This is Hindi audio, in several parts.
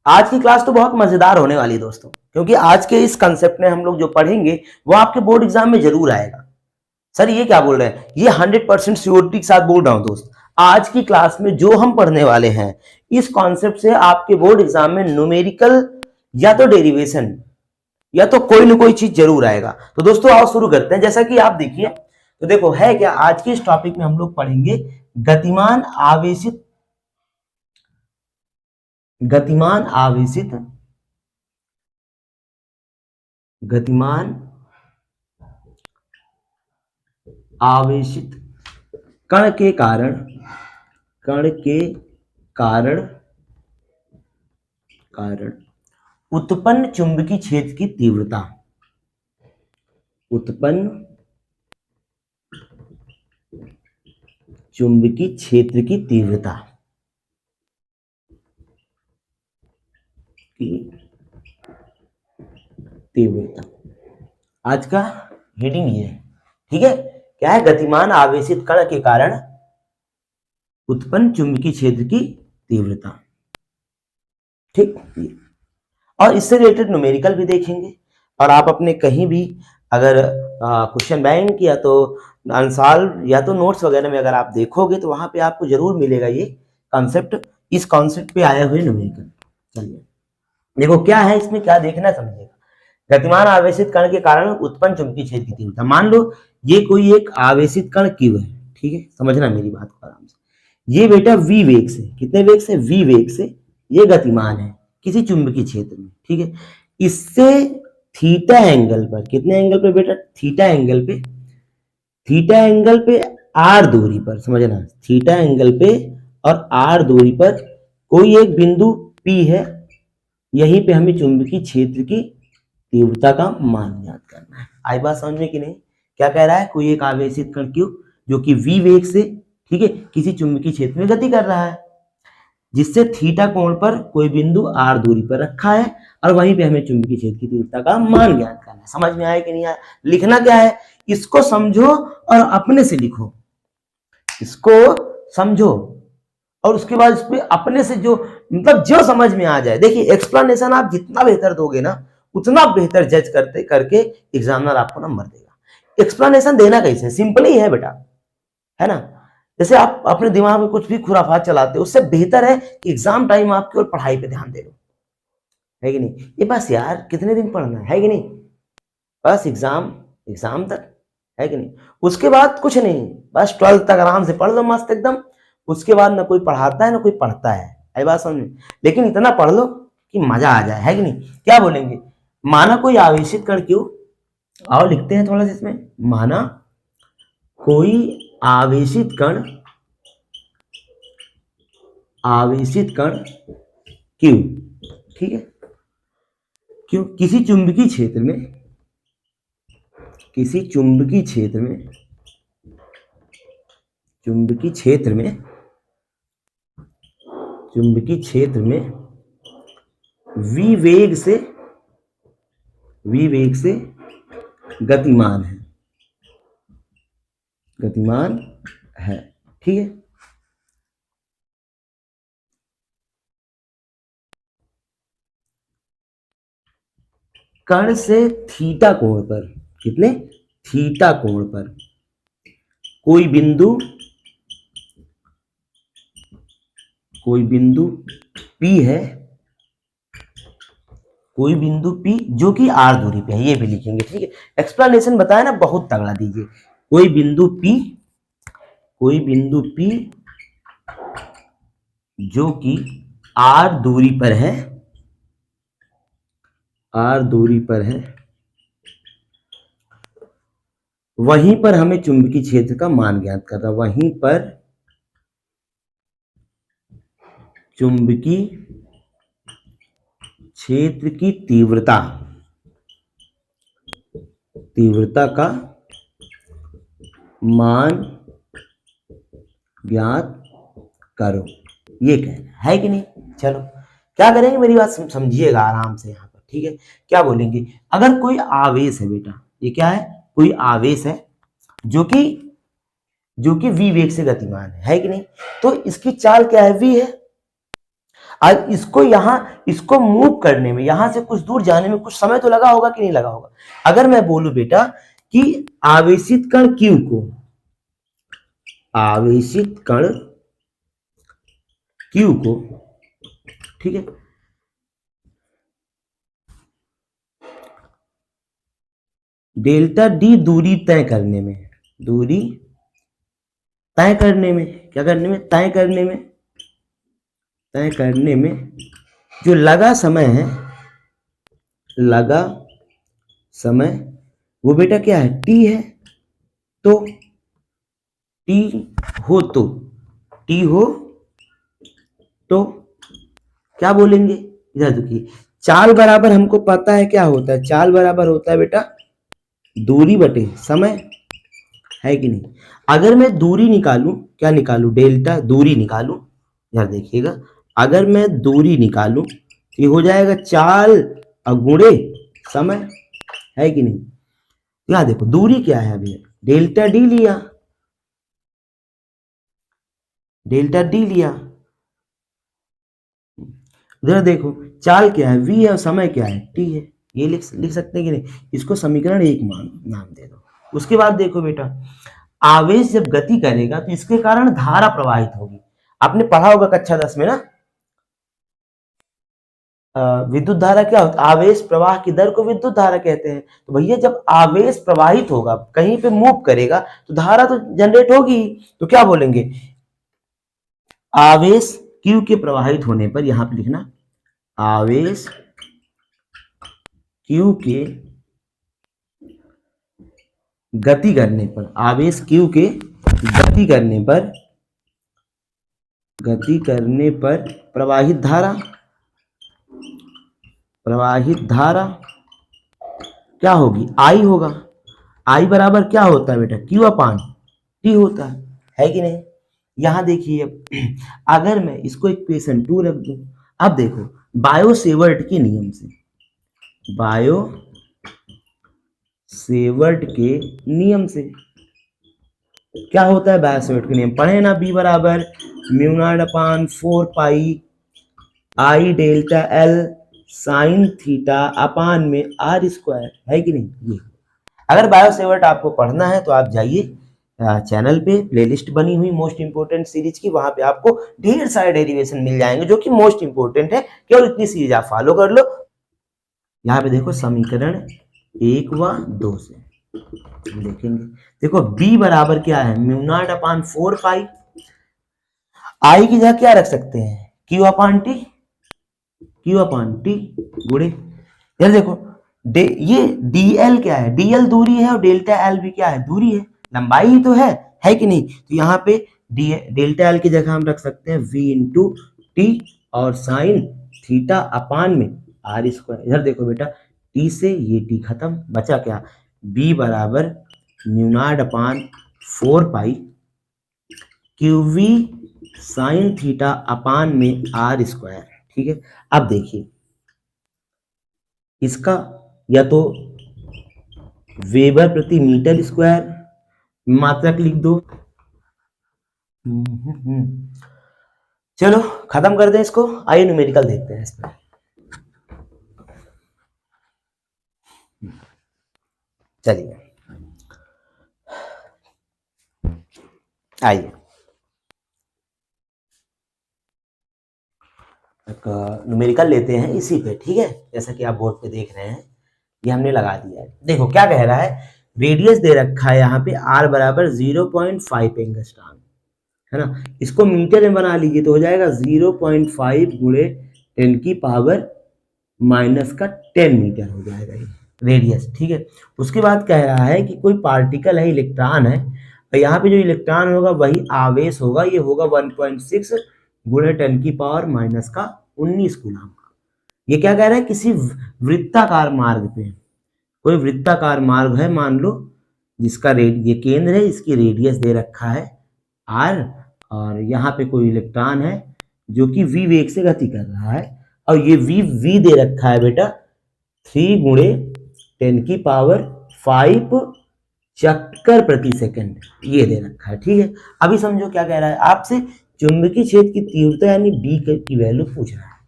आज की क्लास तो बहुत मजेदार होने वाली है दोस्तों, क्योंकि आज के इस कंसेप्ट में हम लोग जो पढ़ेंगे वो आपके बोर्ड एग्जाम में जरूर आएगा। सर ये क्या बोल रहे हैं, ये 100% श्योरिटी के साथ बोल रहा हूं दोस्त। आज की क्लास में जो हम पढ़ने वाले हैं इस कॉन्सेप्ट से आपके बोर्ड एग्जाम में न्यूमेरिकल या तो डेरिवेशन या तो कोई ना कोई चीज जरूर आएगा। तो दोस्तों आओ शुरू करते हैं। जैसा कि आप देखिए, तो देखो है क्या, आज के इस टॉपिक में हम लोग पढ़ेंगे गतिमान आवेशित गतिमान आवेशित गतिमान आवेशित कण के कारण उत्पन्न चुंबकीय क्षेत्र की तीव्रता, उत्पन्न चुंबकीय क्षेत्र की तीव्रता आज का हेडिंग ये है, ठीक है। क्या है, गतिमान आवेशित कण के कारण उत्पन्न चुंबकीय क्षेत्र की तीव्रता, ठीक। और इससे रिलेटेड न्यूमेरिकल भी देखेंगे। और आप अपने कहीं भी अगर क्वेश्चन बैंक या तो अनसॉल्व या तो नोट्स वगैरह में अगर आप देखोगे तो वहां पे आपको जरूर मिलेगा ये कॉन्सेप्ट, इस कॉन्सेप्ट पे आए हुए न्यूमेरिकल। चलिए देखो क्या है इसमें, क्या देखना समझेगा। गतिमान आवेशित कण के कारण उत्पन्न चुंबकीय क्षेत्र की तीव्रता। मान लो ये कोई एक आवेशित कण Q है, ठीक है, समझना मेरी बात को आराम से। ये बेटा V वेग से, कितने वेग से, V वेग से ये गतिमान है किसी चुंबकीय क्षेत्र में, ठीक है। इससे थीटा एंगल पर, कितने एंगल पे बेटा, थीटा एंगल पे R दूरी पर, समझना, थीटा एंगल पे और R दूरी पर कोई एक बिंदु P है, यहीं पे हमें चुंबकीय क्षेत्र की तीव्रता का मान ज्ञात करना है। आई बात समझ में कि नहीं। क्या कह रहा है, कोई एक आवेशित कण Q जो कि V वेग से, ठीक है, किसी चुंबकीय क्षेत्र में गति कर रहा है, जिससे थीटा कोण पर कोई बिंदु R दूरी पर रखा है और वहीं पे हमें चुंबकीय क्षेत्र की तीव्रता का मान ज्ञात करना है। समझ में आया कि नहीं आया। लिखना क्या है, इसको समझो और अपने से लिखो, इसको समझो और उसके बाद इस पे अपने से जो मतलब जो समझ में आ जाए। देखिए एक्सप्लेनेशन आप जितना बेहतर दोगे ना उतना बेहतर जज करते करके एग्जामिनर आपको नंबर देगा। एक्सप्लेनेशन देना कैसे, सिंपल ही है बेटा, है ना। जैसे आप अपने दिमाग में कुछ भी खुराफात चलाते हो, उससे बेहतर है कि एग्जाम टाइम आप केवल पढ़ाई पे ध्यान दे लो, है कि नहीं। ये बस यार कितने दिन पढ़ना है कि नहीं, बस एग्जाम तक, है कि नहीं। उसके बाद कुछ नहीं, बस 12th तक आराम से पढ़ लो मस्त एकदम। उसके बाद ना कोई पढ़ाता है ना कोई पढ़ता है, आई बात समझ में। लेकिन इतना पढ़ लो कि मजा आ जाए, है कि नहीं। क्या बोलेंगे, माना कोई आवेशित कण Q, आओ लिखते हैं थोड़ा सा इसमें। माना कोई आवेशित कण Q, ठीक है, क्यों किसी चुंबकीय क्षेत्र में V वेग से गतिमान है, ठीक है। कण से थीटा कोण पर, कितने, थीटा कोण पर कोई बिंदु P है, कोई बिंदु P जो कि R दूरी पे है, ये भी लिखेंगे, ठीक है। एक्सप्लेनेशन बताया ना, बहुत तगड़ा दीजिए। कोई बिंदु P जो कि R दूरी पर है, वहीं पर हमें चुंबकीय क्षेत्र का मान ज्ञात करना, वहीं पर चुंबकीय क्षेत्र की तीव्रता का मान ज्ञात करो, ये कहना है कि नहीं। चलो क्या करेंगे, मेरी बात समझिएगा आराम से यहाँ पर, ठीक है। क्या बोलेंगे, अगर कोई आवेश है बेटा, ये क्या है, कोई आवेश है जो कि V वेग से गतिमान है कि नहीं। तो इसकी चाल क्या है, V है। आज इसको मूव करने में, यहां से कुछ दूर जाने में कुछ समय तो लगा होगा कि नहीं लगा होगा। अगर मैं बोलूं बेटा कि आवेशित कण Q को, आवेशित कण Q को, ठीक है, डेल्टा D दूरी तय करने में, दूरी तय करने में, क्या करने में, तय करने में, तय करने में जो लगा समय है, लगा समय वो बेटा क्या है, T है। तो T हो तो, T हो तो क्या बोलेंगे, इधर देखिए, चाल बराबर हमको पता है क्या होता है, चाल बराबर होता है बेटा दूरी बटे समय, है कि नहीं। अगर मैं दूरी निकालूं, क्या निकालूं, डेल्टा दूरी निकालूं, यार देखिएगा, अगर मैं दूरी निकालूं तो ये हो जाएगा चाल गुणे समय, है कि नहीं। यहां देखो दूरी क्या है, अभी डेल्टा डी लिया, डेल्टा डी लिया, इधर देखो चाल क्या है, v है, और समय क्या है, t है। ये लिख सकते हैं कि नहीं, इसको समीकरण 1 नाम दे दो। उसके बाद देखो बेटा, आवेश जब गति करेगा तो इसके कारण धारा प्रवाहित होगी। आपने पढ़ा होगा कक्षा 10 में ना, विद्युत धारा क्या होता है, आवेश प्रवाह की दर को विद्युत धारा कहते हैं। तो भैया जब आवेश प्रवाहित होगा, कहीं पे मूव करेगा तो धारा तो जनरेट होगी। तो क्या बोलेंगे, आवेश Q के प्रवाहित होने पर, यहां पे लिखना, आवेश Q के गति करने पर, आवेश Q के गति करने पर प्रवाहित धारा क्या होगी, I होगा। I बराबर क्या होता है बेटा, Q अपान T होता है कि नहीं। यहां देखिए, अगर मैं इसको इक्वेशन 2 रख दूं, अब देखो बायो-सेवर्ट के नियम से, बायो-सेवर्ट के नियम से क्या होता है, बायो-सेवर्ट के नियम पढ़े ना, B बराबर mu naught upon 4 pi I delta L sign theta upon में R स्क्वायर, है कि नहीं। ये अगर बायो-सेवर्ट आपको पढ़ना है तो आप जाइए चैनल पे, प्लेलिस्ट बनी हुई मोस्ट इंपोर्टेंट सीरीज की, वहां पे आपको ढेर सारे डेरिवेशन मिल जाएंगे जो कि मोस्ट इंपोर्टेंट है। केवल इतनी सीरीज आप फॉलो कर लो। यहाँ पे देखो समीकरण 1 व 2 से देखेंगे, देखो B बराबर क्या है, mu naught upon 4 pi, I की जगह क्या रख सकते हैं, Q अपान टी गुणे, यार देखो ये dl क्या है, dl दूरी है, और डेल्टा l भी क्या है, दूरी है, लंबाई ही तो है कि नहीं। तो यहाँ पे डेल्टा l की जगह हम रख सकते हैं v इंटू टी और साइन थीटा अपान में r स्क्वायर। इधर देखो बेटा, t से ये t खत्म, बचा क्या, b बराबर म्यू नॉट अपान 4 पाई QV साइन थीटा अपान में r स्क्वायर, ठीक है। अब देखिए इसका या तो वेबर प्रति मीटर स्क्वायर मात्रक लिख दो, चलो खत्म कर दें इसको, आइए न्यूमेरिकल देखते हैं इस पर। चलिए आइए न्यूमेरिकल लेते हैं इसी पे, ठीक है। जैसा कि आप बोर्ड पे देख रहे हैं, ये हमने लगा दिया है। देखो क्या कह रहा है, रेडियस दे रखा है यहाँ पे r बराबर 0.5 एंगस्ट्रॉम, है ना। इसको मीटर में बना लीजिए तो हो जाएगा 0.5 गुणे 10 की पावर माइनस का 10 मीटर हो जाएगा ये रेडियस, ठीक है। उसके बाद कह रहा है कि कोई पार्टिकल है, इलेक्ट्रॉन है, और यहाँ पे जो इलेक्ट्रॉन होगा वही आवेश होगा, ये होगा 1.6 गुणे 10 की पावर माइनस का 19 कूलम। ये क्या कह रहा है, किसी वृत्ताकार मार्ग पे, कोई वृत्ताकार मार्ग है मान लो, जिसका ये केंद्र है, इसकी रेडियस दे रखा है r, और यहाँ पे कोई इलेक्ट्रॉन है जो कि v वेग से गति कर रहा है, और ये v दे रखा है बेटा 3 गुणे 10 की पावर 5 चक्कर प्रति सेकंड, ये दे रखा है, ठीक है। अभी समझो क्या कह रहा है, आपसे चुंबकीय क्षेत्र की तीव्रता यानी B की वैल्यू पूछ रहा है।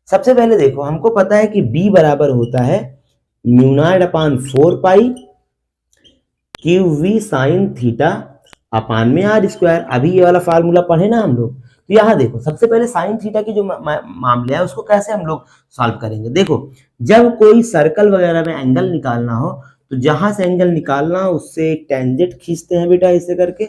सबसे पहले देखो हमको पता है कि b बराबर होता है mu naught upon 4 pi q v sine theta upon में आर स्क्वायर। अभी ये वाला फार्मूला पढ़े ना हम लोग। तो यहाँ देखो सबसे पहले साइन थीटा की जो मामले है उसको कैसे हम लोग सॉल्व करेंगे। देखो जब कोई सर्कल वगैरह में एंगल निकालना हो तो जहां से एंगल निकालना हो उससे एक टेंजेंट खींचते हैं बेटा ऐसे करके,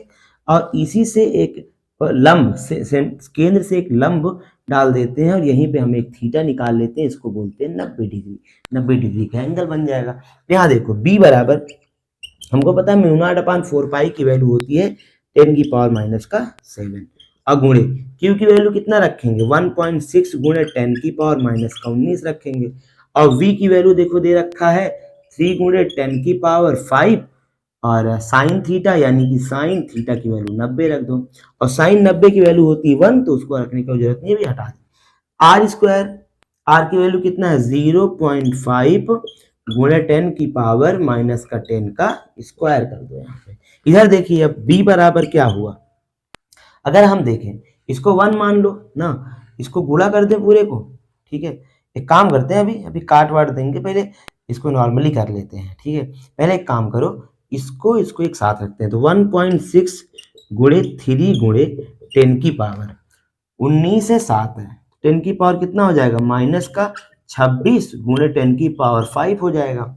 और इसी से एक लंब से केंद्र से एक लंब डाल देते हैं और यहीं पे हम एक थीटा निकाल लेते हैं, इसको बोलते हैं 90 डिग्री। 90 डिग्री का एंगल बन जाएगा। यहाँ देखो b बराबर हमको पता है म्यू नॉट अपान 4 पाई की वैल्यू होती है 10 की पावर माइनस का 7 और गुणे क्यू की वैल्यू कितना रखेंगे 1.6 गुणे 10 की पावर माइनस का 19 रखेंगे, और v की वैल्यू देखो दे रखा है 3 गुणे 10 की पावर 5 और साइन थीटा यानी कि साइन थीटा की वैल्यू 90 रख दो, और साइन 90 की वैल्यू होती है 1 तो उसको रखने की जरूरत नहीं है, भी हटा दो। आर स्क्वायर आर की वैल्यू कितना है 0.5 गुणे 10 की पावर माइनस का 10 का स्क्वायर कर दो यहाँ पे। इधर देखिए अब b बराबर क्या हुआ, अगर हम देखें इसको 1 मान लो ना, इसको गुणा कर दे पूरे को, ठीक है। एक काम करते हैं अभी काट वाट देंगे, पहले इसको नॉर्मली कर लेते हैं, ठीक है। पहले एक काम करो इसको एक साथ रखते हैं, तो 1.6 गुणे 3 गुणे 10 की पावर 19 से 7 है, 10 की पावर कितना हो जाएगा माइनस का 26 गुणे 10 की पावर 5 हो जाएगा,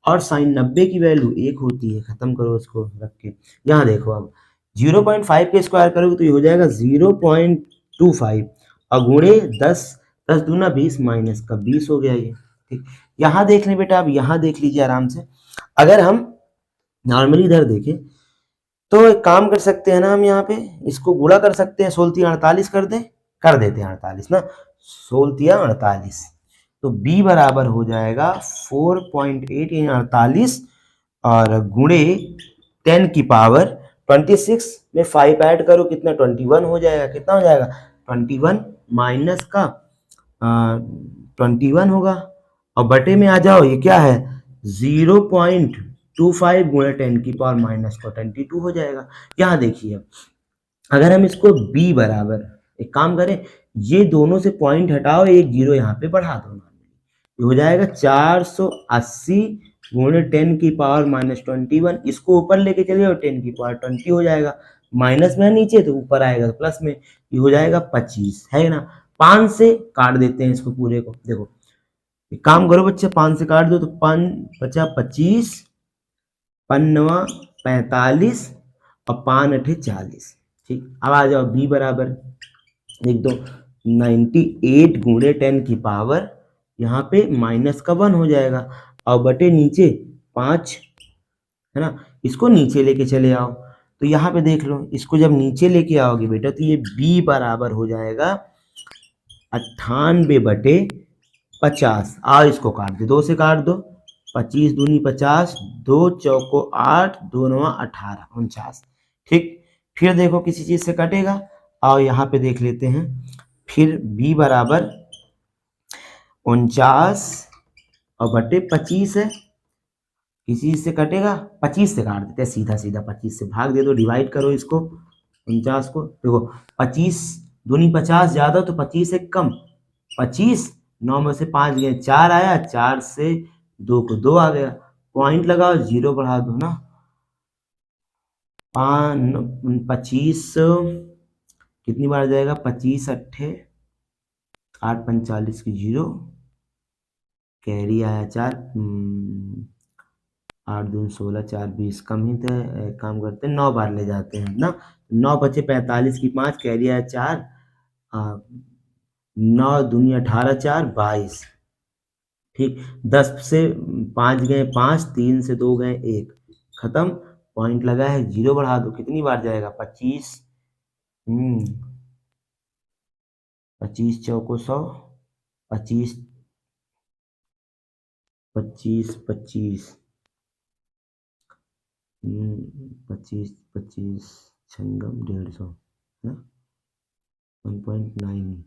और साइन 90 की वैल्यू 1 होती है। खत्म करो इसको रख के। यहाँ देखो अब 0.5 के स्क्वायर करोगे तो ये हो जाएगा 0.25 और गुणे 10 10 दूना 20 माइनस का 20 हो गया ये, ठीक। यहाँ देख लें बेटा, अब यहाँ देख लीजिए आराम से। अगर हम नॉर्मली इधर देखें तो एक काम कर सकते हैं ना, हम यहाँ पे इसको गुणा कर सकते हैं, 16 48 कर देते हैं 48 ना, 16 48, तो b बराबर हो जाएगा 4.8 इन 48 और गुणे 10 की पावर 26 में 5 ऐड करो कितना 21 हो जाएगा। कितना हो जाएगा 21 माइनस का 21 होगा, और बटे में आ जाओ ये क्या है 0.25 गुणे 10 की पावर माइनस का 22 हो जाएगा। यहाँ देखिए अगर हम इसको b बराबर एक काम करें, ये दोनों से पॉइंट हटाओ, एक जीरो यहाँ पे बढ़ा दो, ये हो जाएगा 480 गुणे 10 की पावर माइनस 21, इसको ऊपर लेके चले जाओ 10 की पावर 20 हो जाएगा, माइनस में नीचे तो ऊपर आएगा तो प्लस में, ये हो जाएगा 25 है ना। 5 से काट देते हैं इसको पूरे को, देखो एक काम करो बच्चे 5 से काट दो तो 5 बचा 25, 5 45 और 5 8 40, ठीक। अब आ जाओ b बराबर लिख दो 98 गुणे 10 की पावर यहाँ पे माइनस का 1 हो जाएगा, और बटे नीचे 5 है ना, इसको नीचे लेके चले आओ तो यहाँ पे देख लो, इसको जब नीचे लेके आओगे बेटा तो ये b बराबर हो जाएगा 98 बटे 50। आओ इसको काट दो, 2 से काट दो, 25 दूनी 50, 2 चौको 8, 2 9 18 49, ठीक। फिर देखो किसी चीज से कटेगा, आओ यहाँ पे देख लेते हैं, फिर b बराबर 49 और बटे 25 है, किसी से कटेगा 25 से काट देते हैं, सीधा सीधा 25 से भाग दे दो, डिवाइड करो इसको 49 को, देखो 25 दूनी 50 ज्यादा तो 25 एक कम, 25 9 में से 5 गए 4 आया, 4 से 2 को 2 आ गया, पॉइंट लगाओ 0 बढ़ा दो ना, 25 कितनी बार जाएगा 25 अट्ठे 8 45 की 0, कैरी आया 4, 8 दूनी 16 4 20 कम ही थे, काम करते हैं 9 बार ले जाते हैं ना, 9 बचे 45 की 5, कैरी आया 4, 9 दूनी 18 4 22, ठीक। 10 से 5 गए 5, 3 से 2 गए 1, खत्म, पॉइंट लगा है 0 बढ़ा दो, कितनी बार जाएगा 25, 25 चौको 100, 25 25 25 25 25 छंगम 150 है 1.9।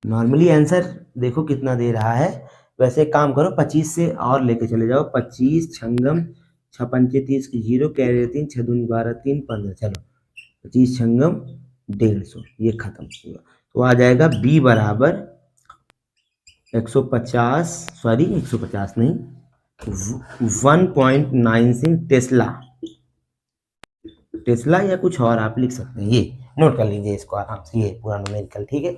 नॉर्मली आंसर देखो कितना दे रहा है, वैसे काम करो 25 से और लेके चले जाओ, 25 छंगम 6 पंचे 30 की 0, कैरी 3 6 दूनी 12 3 15, चलो 25 छंगम 150, ये खत्म हुआ। तो आ जाएगा b बराबर 150 सॉरी 150 नहीं 1.96 टेस्ला या कुछ और आप लिख सकते हैं। ये नोट कर लीजिए इसको आराम से, ये पूरा न्यूमेरिकल, ठीक है।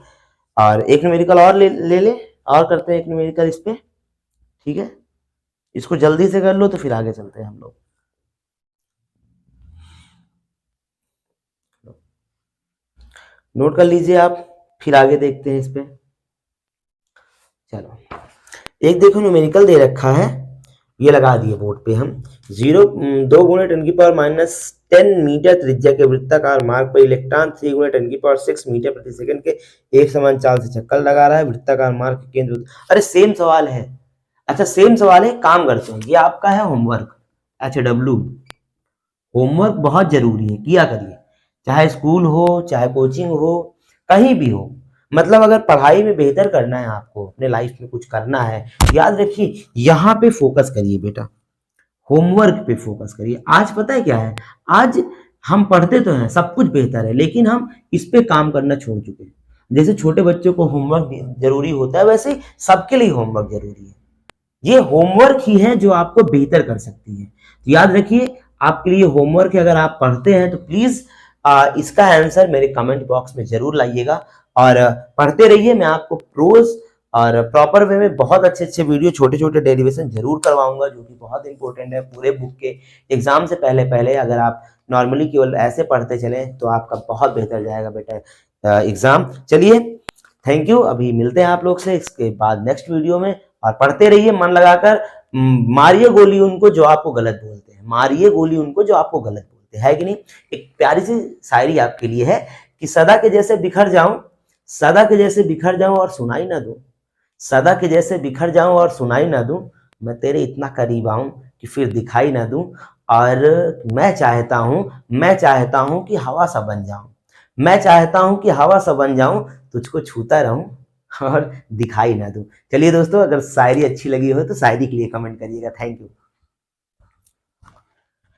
और एक न्यूमेरिकल और ले और करते हैं एक न्यूमेरिकल इस पे, ठीक है। इसको जल्दी से कर लो तो फिर आगे चलते हैं हम लोग। नोट कर लीजिए आप, फिर आगे देखते हैं इस पे। चलो एक देखो न्यूमेरिकल दे रखा है, ये लगा दिए बोर्ड पे हम। 2 गुणे 10⁻⁻10 मीटर त्रिज्या के वृत्ताकार मार्ग पर इलेक्ट्रॉन 3 गुणे 10⁻6 मीटर प्रति सेकंड के एक समान चाल से चक्कर लगा रहा है। वृत्ताकार मार्ग के केंद्र, अरे सेम सवाल है। अच्छा सेम सवाल है, काम करते हैं, ये आपका है होमवर्क HW। होमवर्क बहुत जरूरी है, किया करिए, चाहे स्कूल हो चाहे कोचिंग हो कहीं भी हो। मतलब अगर पढ़ाई में बेहतर करना है आपको, अपने लाइफ में कुछ करना है, याद रखिए यहाँ पे फोकस करिए बेटा, होमवर्क पे फोकस करिए। आज पता है क्या है, आज हम पढ़ते तो हैं, सब कुछ बेहतर है, लेकिन हम इस पे काम करना छोड़ चुके हैं। जैसे छोटे बच्चों को होमवर्क जरूरी होता है, वैसे ही सबके लिए होमवर्क जरूरी है। ये होमवर्क ही है जो आपको बेहतर कर सकती है। तो याद रखिए आपके लिए होमवर्क है, अगर आप पढ़ते हैं तो प्लीज इसका आंसर मेरे कमेंट बॉक्स में जरूर लाइएगा और पढ़ते रहिए। मैं आपको प्रोज और प्रॉपर वे में बहुत अच्छे अच्छे वीडियो, छोटे छोटे डेरिवेशन जरूर करवाऊंगा, जो कि बहुत इंपॉर्टेंट है पूरे बुक के एग्जाम से पहले। अगर आप नॉर्मली केवल ऐसे पढ़ते चले तो आपका बहुत बेहतर जाएगा बेटा एग्जाम। चलिए थैंक यू, अभी मिलते हैं आप लोग से इसके बाद नेक्स्ट वीडियो में। और पढ़ते रहिए मन लगाकर, मारिए गोली उनको जो आपको गलत बोलते हैं, मारिए गोली उनको जो आपको गलत बोलते हैं, है कि नहीं। एक प्यारी सी शायरी आपके लिए है कि सदा के जैसे बिखर जाऊं, सदा के जैसे बिखर जाऊं और सुनाई ना दूं, सदा के जैसे बिखर जाऊं और सुनाई ना दूं, मैं तेरे इतना करीब आऊं कि फिर दिखाई ना दूं। और मैं चाहता हूं कि हवा सा बन जाऊं, मैं चाहता हूं कि हवा सा बन जाऊं, तुझको छूता रहूं और दिखाई ना दूं। चलिए दोस्तों, अगर शायरी अच्छी लगी हो तो शायरी के लिए कमेंट करिएगा। Thank you.